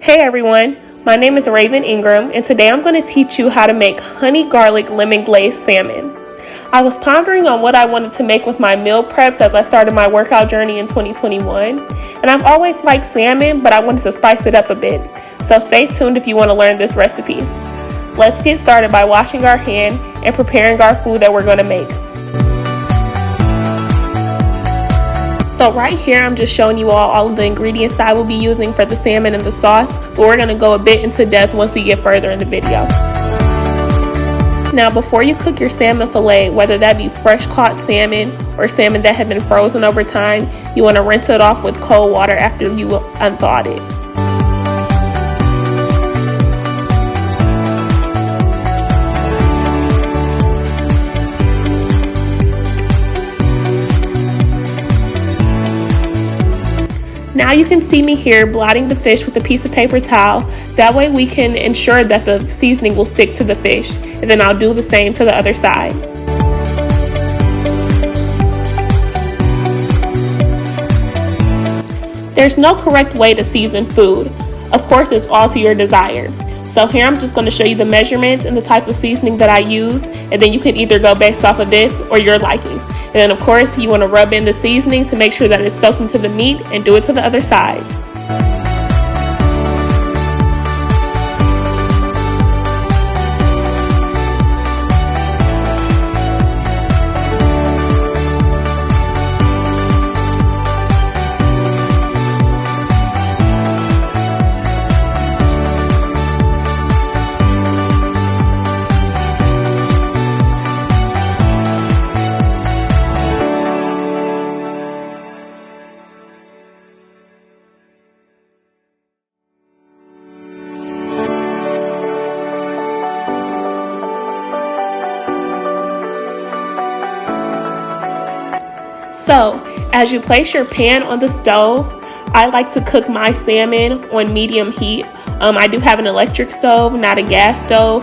Hey everyone, my name is Ingram, and today I'm going to teach you how to make honey garlic lemon glazed salmon. I was pondering on what I wanted to make with my meal preps as I started my workout journey in 2021, and I've always liked salmon, but I wanted to spice it up a bit, so stay tuned if you want to learn this recipe. Let's get started by washing our hand and preparing our food that we're going to make. So right here, I'm just showing you all of the ingredients that I will be using for the salmon and the sauce, but we're going to go a bit into depth once we get further in the video. Now, before you cook your salmon fillet, whether that be fresh caught salmon or salmon that had been frozen over time, you want to rinse it off with cold water after you unthawed it. Now you can see me here blotting the fish with a piece of paper towel. That way we can ensure that the seasoning will stick to the fish. And then I'll do the same to the other side. There's no correct way to season food. Of course, it's all to your desire. So here I'm just going to show you the measurements and the type of seasoning that I use, and then you can either go based off of this or your likings. And then of course you want to rub in the seasoning to make sure that it's soaked into the meat, and do it to the other side. So, as you place your pan on the stove, I like to cook my salmon on medium heat. I do have an electric stove, not a gas stove.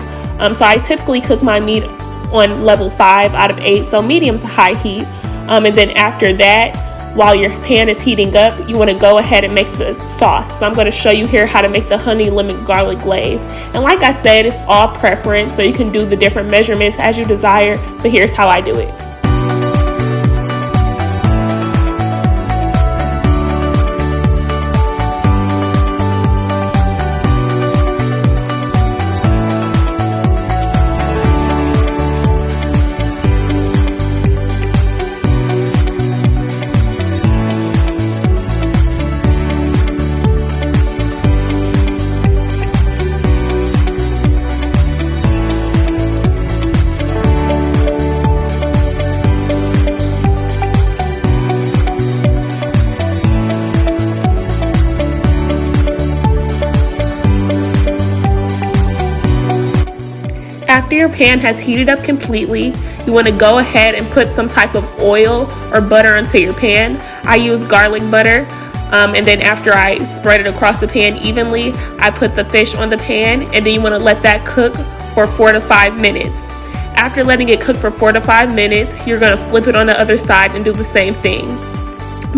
So I typically cook my meat on level 5 out of 8, so medium to high heat. And then after that, while your pan is heating up, you want to go ahead and make the sauce. So I'm going to show you here how to make the honey lemon garlic glaze. And like I said, it's all preference, so you can do the different measurements as you desire, but here's how I do it. After your pan has heated up completely, you want to go ahead and put some type of oil or butter onto your pan. I use garlic butter, and then after I spread it across the pan evenly, I put the fish on the pan, and then you want to let that cook for 4 to 5 minutes. After letting it cook for 4 to 5 minutes, you're going to flip it on the other side and do the same thing.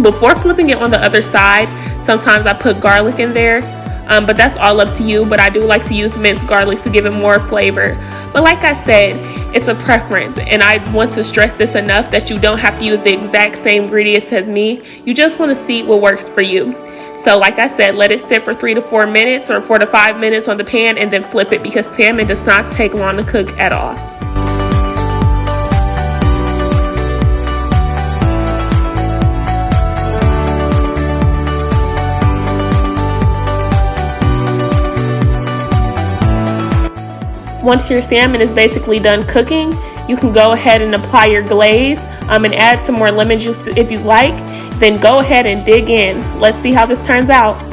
Before flipping it on the other side, sometimes I put garlic in there. But that's all up to you, but I do like to use minced garlic to give it more flavor. But like I said, it's a preference, and I want to stress this enough that you don't have to use the exact same ingredients as me. You just want to see what works for you. So like I said, let it sit for 3 to 4 minutes or 4 to 5 minutes on the pan, and then flip it, because salmon does not take long to cook at all. Once your salmon is basically done cooking, you can go ahead and apply your glaze and add some more lemon juice if you like. Then go ahead and dig in. Let's see how this turns out.